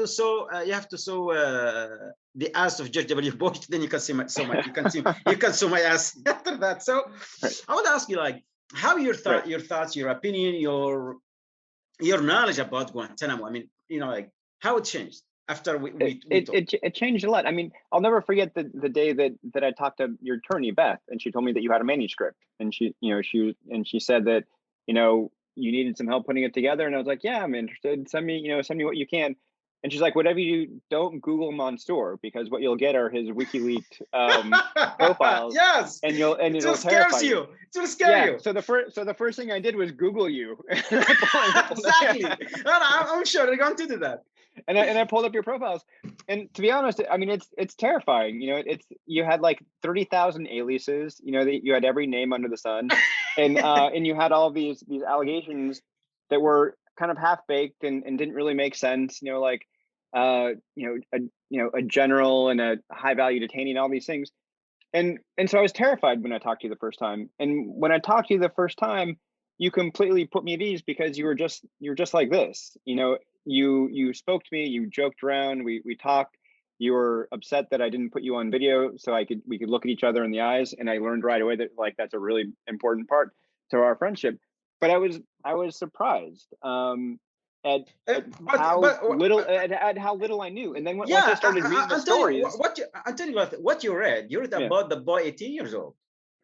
Speaker 4: sue the ass of George W. Bush. Then you can sue my you can sue my ass after that. So I would ask you, like, how your thoughts, your opinion, your knowledge about Guantanamo. I mean, like, how it changed. After
Speaker 5: it changed a lot. I mean, I'll never forget the day that I talked to your attorney, Beth, and she told me that you had a manuscript, and she said that you needed some help putting it together, and I was like, yeah, I'm interested. Send me what you can. And she's like, whatever you do, don't Google Mansoor, because what you'll get are his WikiLeaks profiles.
Speaker 4: Yes,
Speaker 5: and it'll
Speaker 4: scare you. It will scare you.
Speaker 5: So the first thing I did was Google you.
Speaker 4: Exactly. I'm sure they're going to do that.
Speaker 5: And I pulled up your profiles, and to be honest, I mean, it's terrifying. You had like 30,000 aliases. You had every name under the sun, and you had all these allegations that were kind of half baked and didn't really make sense. A general and a high value detainee and all these things, and so I was terrified when I talked to you the first time. And when I talked to you the first time, you completely put me at ease, because you're just like this. You spoke to me, you joked around, we talked. You were upset that I didn't put you on video so we could look at each other in the eyes, and I learned right away that, like, that's a really important part to our friendship. But I was surprised at how little I knew. And then once I started reading the stories,
Speaker 4: what you read about the boy 18 years old.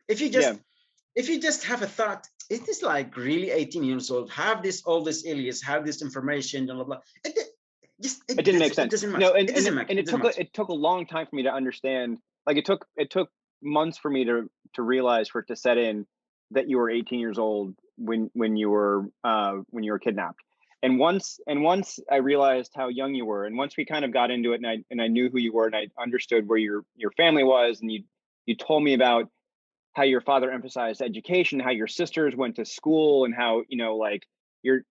Speaker 4: If you just have a thought, it is like really 18 years old, have all this alias, have this information, blah, blah, blah. It
Speaker 5: didn't make sense.
Speaker 4: It
Speaker 5: took a long time for me to understand. Like, it took months for me to realize, for it to set in, that you were 18 years old when you were kidnapped. And once I realized how young you were, and once we kind of got into it, and I knew who you were, and I understood where your family was, and you told me about how your father emphasized education, how your sisters went to school, and how, like, your,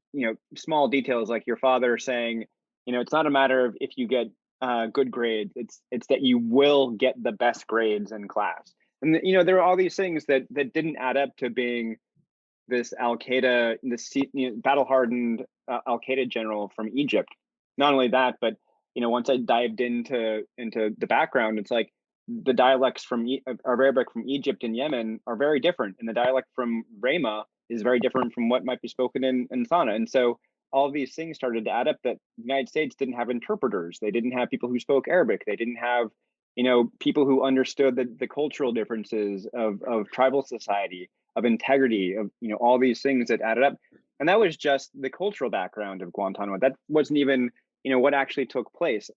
Speaker 5: small details, like your father saying, it's not a matter of if you get good grades, it's that you will get the best grades in class. And there were all these things that didn't add up to being this Al-Qaeda, this battle-hardened Al-Qaeda general from Egypt. Not only that, but once I dived into the background, it's like, the dialects of Arabic from Egypt and Yemen are very different, and the dialect from Rema is very different from what might be spoken in Sana. And so all of these things started to add up, that the United States didn't have interpreters. They didn't have people who spoke Arabic. They didn't have, people who understood the cultural differences of tribal society, of integrity, of, all these things that added up. And that was just the cultural background of Guantanamo. That wasn't even, what actually took place.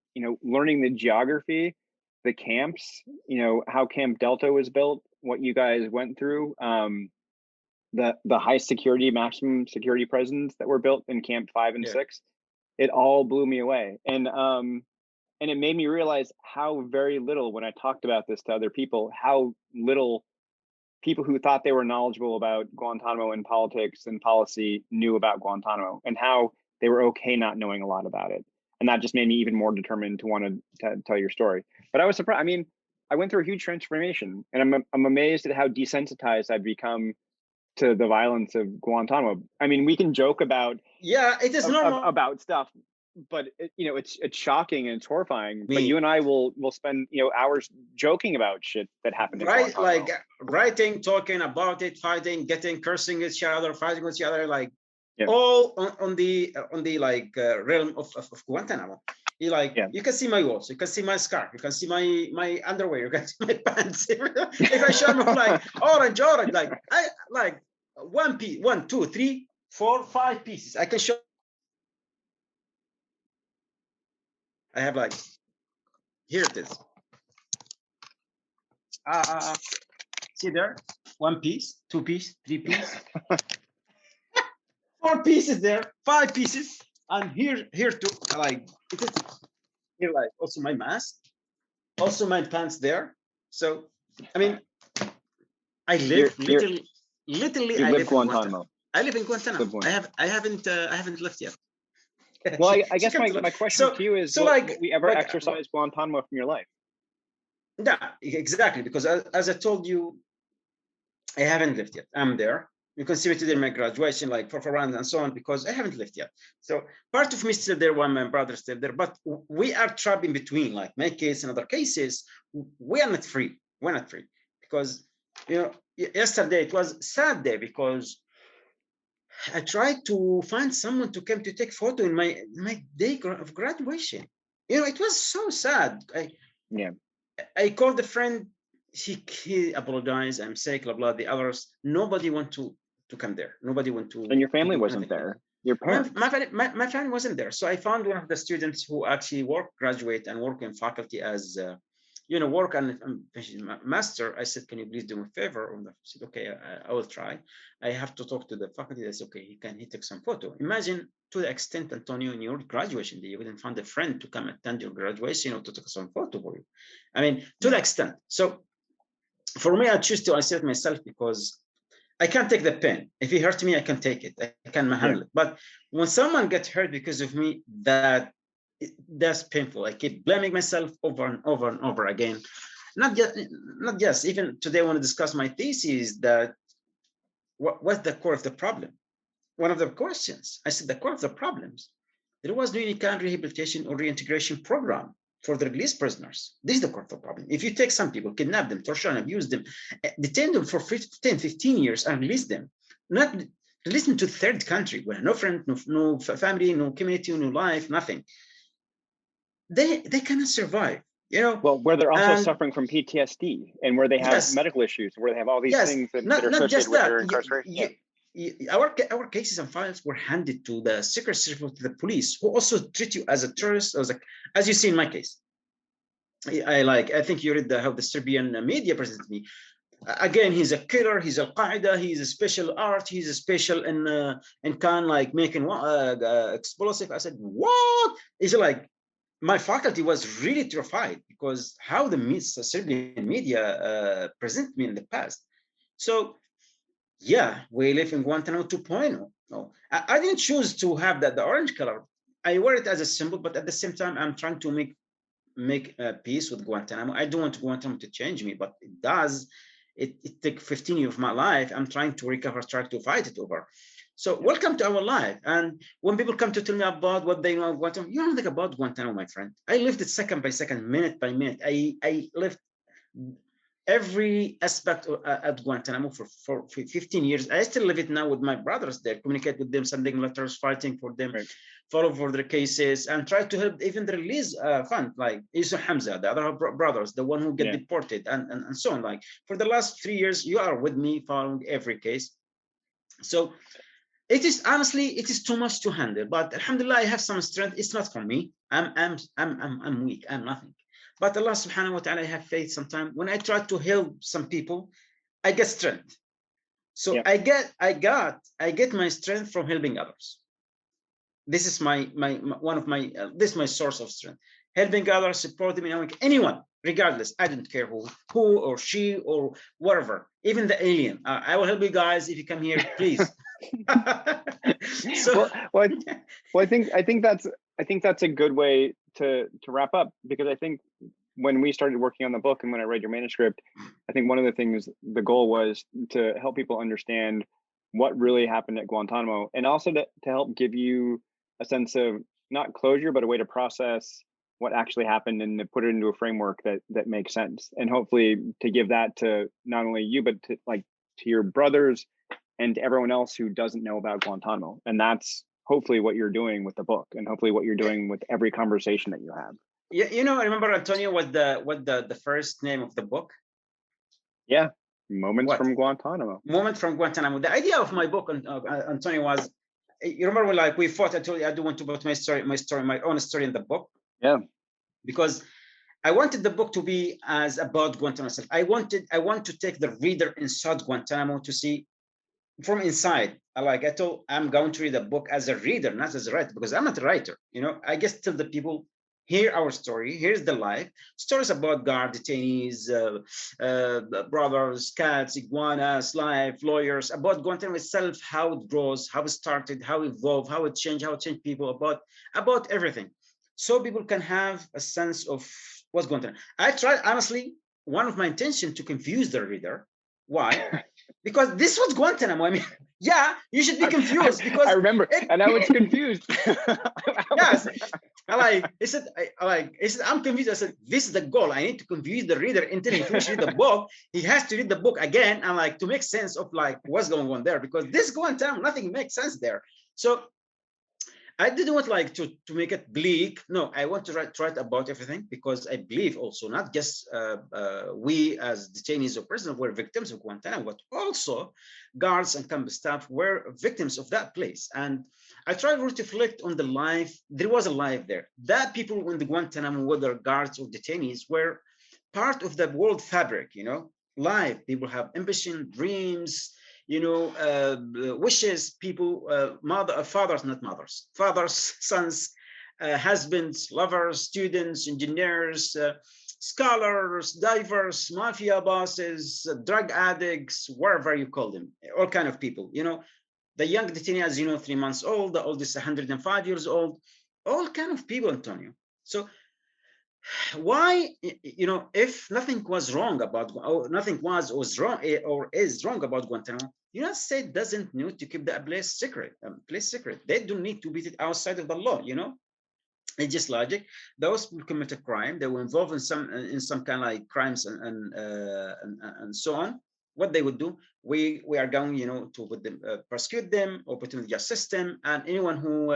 Speaker 5: Learning the geography the camps, how Camp Delta was built, what you guys went through, the high security, maximum security prisons that were built in Camp 5 and 6, it all blew me away. And it made me realize how very little, when I talked about this to other people, how little people who thought they were knowledgeable about Guantanamo and politics and policy knew about Guantanamo, and how they were okay not knowing a lot about it. And that just made me even more determined to want to tell your story. But I was surprised. I mean, I went through a huge transformation, and I'm amazed at how desensitized I've become to the violence of Guantanamo. I mean, we can joke about
Speaker 4: it is normal
Speaker 5: about stuff, but it's shocking and it's horrifying. But you and I will spend hours joking about shit that happened.
Speaker 4: Right, like writing, talking about it, fighting, cursing each other, fighting with each other, like all on the realm of Guantanamo. You can see my walls, you can see my scarf, you can see my underwear, you can see my pants. If I show them like orange, like I like 1 piece, 1, 2, 3, 4, 5 pieces. I can show. I have like, here it is. See there, 1 piece, 2 piece, 3 piece, 4 pieces there, 5 pieces, and here too, like it is here, like also my mask, also my pants there. So I mean, I live literally.
Speaker 5: You live Guantanamo.
Speaker 4: I live in Guantanamo. I haven't left yet.
Speaker 5: Well, I guess my question to you is, will we ever exercise Guantanamo from your life?
Speaker 4: Yeah, exactly. Because as I told you, I haven't left yet. I'm there. You can see me today in my graduation, like for rounds and so on, because I haven't left yet. So part of me is still there, while my brother's still there. But we are trapped in between, like my case and other cases. We are not free. We're not free because yesterday it was a sad day because I tried to find someone to come to take photo in my day of graduation. It was so sad. I called a friend. He apologized. I'm sick, blah blah. The others, nobody want to come there. Nobody want to.
Speaker 5: And your family wasn't there. Your parents.
Speaker 4: My family wasn't there. So I found one of the students who actually graduate and work in faculty as work on master. I said, can you please do me a favor? He said, okay, I will try. I have to talk to the faculty. That's okay. He took some photo. Imagine to the extent, Antonio, in your graduation day, you wouldn't find a friend to come attend your graduation or to take some photo for you. I mean, to the extent. So for me, I choose to isolate myself because I can't take the pain. If he hurt me, I can take it. I can handle it. But when someone gets hurt because of me, that's painful. I keep blaming myself over and over and over again. Not just even today, I want to discuss my thesis that what's the core of the problem? One of the questions, I said the core of the problems, there was no any kind of rehabilitation or reintegration program for the released prisoners. This is the core of the problem. If you take some people, kidnap them, torture and abuse them, detain them for 10, 15 years and release them, not release them to third country where no friend, no family, no community, no life, nothing. They cannot survive,
Speaker 5: Well, where they're also suffering from PTSD and where they have medical issues, where they have all these things that are associated with their incarceration.
Speaker 4: Our cases and files were handed to the Secret Service, to the police, who also treat you as a terrorist, as you see in my case. I think you read how the Serbian media presented me. Again, he's a killer. He's Al Qaeda. He's a special art. He's a special in kind like making explosive. I said, what? Is it like? My faculty was really terrified because how the Serbian media present me in the past. So, yeah, we live in Guantanamo 2.0. No, I didn't choose to have the orange color. I wear it as a symbol, but at the same time, I'm trying to make peace with Guantanamo. I don't want Guantanamo to change me, but it does. It took 15 years of my life. I'm trying to recover, trying to fight it over. So welcome to our life. And when people come to tell me about what they know about Guantanamo, you don't think about Guantanamo, my friend. I lived it second by second, minute by minute. I lived every aspect at Guantanamo for 15 years. I still live it now with my brothers there, communicate with them, sending letters, fighting for them, follow for their cases, and try to help even the release fund, like Yusuf Hamza, the other brothers, the one who get deported, and so on. Like for the last 3 years, you are with me following every case. So it is honestly, it is too much to handle, but alhamdulillah, I have some strength. It's not for me. I'm weak. I'm nothing. But Allah subhanahu wa ta'ala, I have faith sometimes. When I try to help some people, I get strength. So
Speaker 5: Yeah.
Speaker 4: I get my strength from helping others. This is my one of my this is my source of strength. Helping others, supporting anyone, regardless. I don't care who or she or whatever, even the alien. I will help you guys if you come here, please. So
Speaker 5: I think that's a good way to wrap up, because I think when we started working on the book and when I read your manuscript, I think one of the things, the goal was to help people understand what really happened at Guantanamo, and also to help give you a sense of not closure, but a way to process what actually happened and to put it into a framework that makes sense. And hopefully to give that to not only you, but to your brothers and to everyone else who doesn't know about Guantanamo. And that's hopefully what you're doing with the book, and hopefully what you're doing with every conversation that you have.
Speaker 4: Yeah, you know, I remember, Antonio, what the first name of the book?
Speaker 5: Yeah, Moments from Guantanamo.
Speaker 4: Moment from Guantanamo. The idea of my book, Antonio, was, you remember when we fought? I told you I do want to put my own story in the book.
Speaker 5: Yeah.
Speaker 4: Because I wanted the book to be as about Guantanamo itself. I want to take the reader inside Guantanamo to see from inside. I told, I'm going to read a book as a reader, not as a writer, because I'm not a writer. You know, I guess tell the people, hear our story. Here's the life stories about guard, detainees, brothers, cats, iguanas, life, lawyers, about Guantanamo itself, how it grows, how it started, how it evolved, how it changed people, about everything. So people can have a sense of what's Guantanamo. I tried, honestly, one of my intentions to confuse the reader. Why? Because this was Guantanamo. I mean, yeah, you should be confused, because
Speaker 5: I remember, and I was confused.
Speaker 4: Yes, I said, I'm confused. I said, this is the goal. I need to confuse the reader until he finishes the book. He has to read the book again, and to make sense of what's going on there, because this Guantanamo, nothing makes sense there. So I didn't want to make it bleak. No, I want to write about everything, because I believe also not just we as detainees or prisoners were victims of Guantanamo, but also guards and camp staff were victims of that place. And I tried to reflect on the life. There was a life there. That people in the Guantanamo, whether guards or detainees, were part of the world fabric. You know, life. People have ambition, dreams, wishes, people, fathers, not mothers, fathers, sons, husbands, lovers, students, engineers, scholars, divers, mafia bosses, drug addicts, wherever you call them, all kind of people. The young detainee, as 3 months old, the oldest 105 years old, all kind of people, Antonio. So why, if nothing was wrong about, or nothing was wrong or is wrong about Guantanamo, the United States doesn't need to keep that place secret. They don't need to beat it outside of the law. It's just logic. Those who commit a crime, they were involved in some kind of crimes and so on. What they would do, we are going, to put them, prosecute them, or put them in the justice system, and anyone who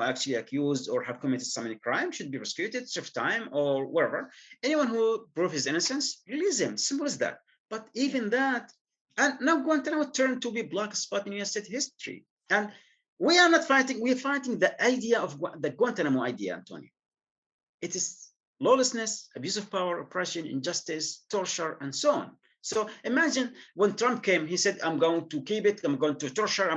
Speaker 4: actually accused or have committed some crime should be prosecuted, serve time or whatever. Anyone who prove his innocence, release him. Simple as that. But even that, and now Guantanamo turned to be a black spot in U.S. state history. And we are not fighting, we're fighting the idea of the Guantanamo idea, Antonio. It is lawlessness, abuse of power, oppression, injustice, torture, and so on. So imagine when Trump came, he said, I'm going to keep it, I'm going to torture,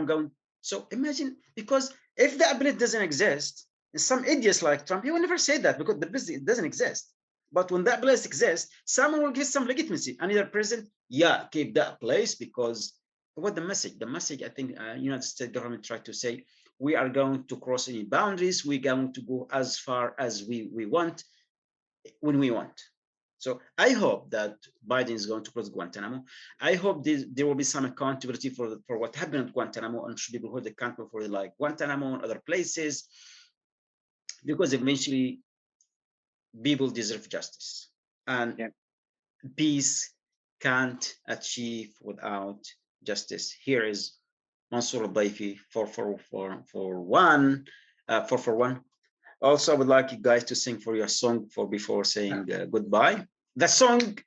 Speaker 4: So imagine, because if the ability doesn't exist, some idiots like Trump, he will never say that, because the business doesn't exist. But when that place exists, someone will get some legitimacy. Another president, yeah, keep that place, because what the message? The message, I think, United States government tried to say, we are going to cross any boundaries. We're going to go as far as we want, when we want. So I hope that Biden is going to close Guantanamo. I hope there will be some accountability for what happened at Guantanamo, and should be held accountable for Guantanamo and other places, because eventually people deserve justice, and peace can't achieve without justice. Here is Mansoor Adayfi 441. Also, I would like you guys to sing for your song before saying goodbye. The song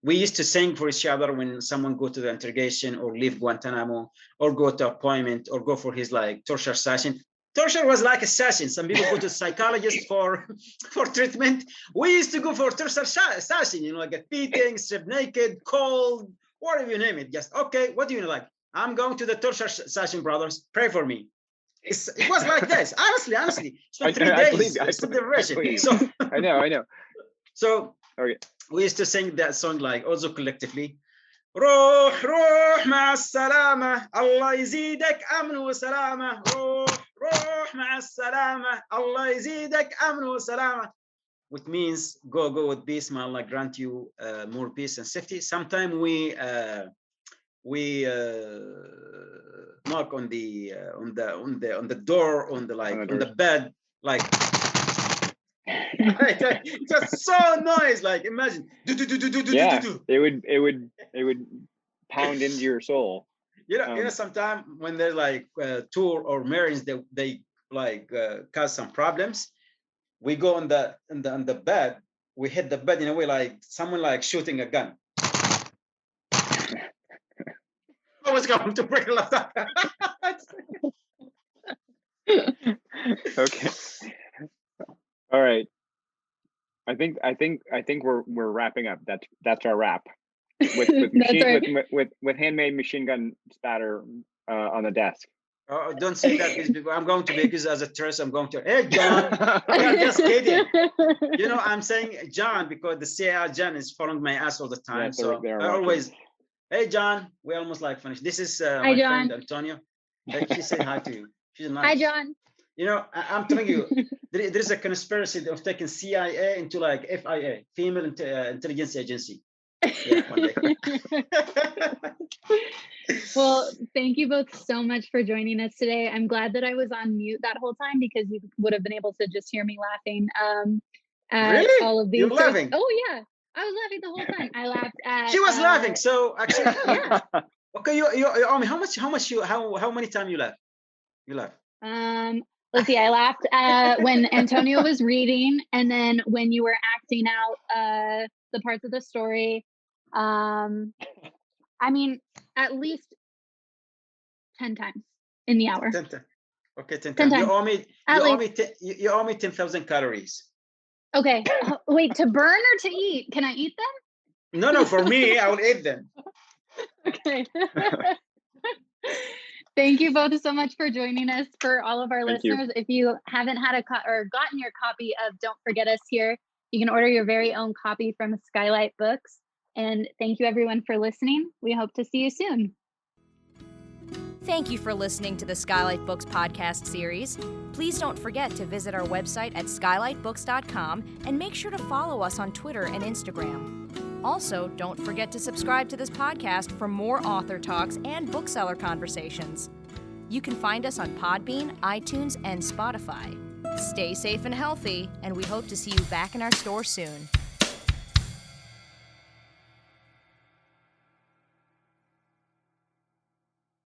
Speaker 4: we used to sing for each other when someone go to the interrogation or leave Guantanamo or go to appointment or go for his torture session. torture was like assassin. Some people go to psychologist for treatment. We used to go for torture assassin, you know, like a beating, strip naked, cold, whatever you name it. Just, okay, what do you like? I'm going to the torture session, brothers. Pray for me. It was like this. Honestly. Spent 3 days. I
Speaker 5: know.
Speaker 4: So
Speaker 5: okay.
Speaker 4: We used to sing that song like also collectively. روح مع السلامة الله يزيدك أمن وسلامة روح مع السلامة الله يزيدك أمن وسلامة, which means go with peace, may Allah grant you more peace and safety. Sometimes we knock on the door, on the bed, like just so noise, like imagine.
Speaker 5: Yeah, it would pound into your soul.
Speaker 4: You know, sometimes when they're like tour or Marines, they like cause some problems. We go on the bed, we hit the bed in a way like someone like shooting a gun. I was going to break a laptop.
Speaker 5: Okay. All right. I think we're wrapping up. That's our wrap. With handmade machine gun spatter on the desk.
Speaker 4: Oh, don't say that, because I'm going to be accused as a terrorist. I'm going to, hey, John, I'm just kidding. You know, I'm saying John because the CIA John is following my ass all the time.
Speaker 5: Yeah, so
Speaker 4: I always, hey, John, we almost like finished. This is my friend Antonio. She said hi to you. She's nice.
Speaker 3: Hi, John.
Speaker 4: You know, I'm telling you, there's a conspiracy of taking CIA into like FIA, Female Intelligence Agency. Yeah, one day.
Speaker 3: Well, thank you both so much for joining us today. I'm glad that I was on mute that whole time because you would have been able to just hear me laughing at
Speaker 4: really?
Speaker 3: all of these.
Speaker 4: You were laughing?
Speaker 3: Oh, yeah. I was laughing the whole time. I laughed at...
Speaker 4: She was laughing, so actually...
Speaker 3: Yeah.
Speaker 4: Okay, you how many times you laughed?
Speaker 3: Let's see, I laughed when Antonio was reading, and then when you were acting out the parts of the story. I mean, at least 10 times in the hour.
Speaker 4: 10 times. Okay, 10
Speaker 3: 10
Speaker 4: times.
Speaker 3: times.
Speaker 4: You owe me 10,000 calories.
Speaker 3: Okay. Wait, to burn or to eat? Can I eat them?
Speaker 4: No, for me, I will eat them.
Speaker 3: Okay. Thank you both so much for joining us. For all of our listeners, if you haven't had gotten your copy of Don't Forget Us Here, you can order your very own copy from Skylit Books. And thank you everyone for listening. We hope to see you soon.
Speaker 2: Thank you for listening to the Skylit Books podcast series. Please don't forget to visit our website at skylitbooks.com and make sure to follow us on Twitter and Instagram. Also, don't forget to subscribe to this podcast for more author talks and bookseller conversations. You can find us on Podbean, iTunes, and Spotify. Stay safe and healthy, and we hope to see you back in our store soon.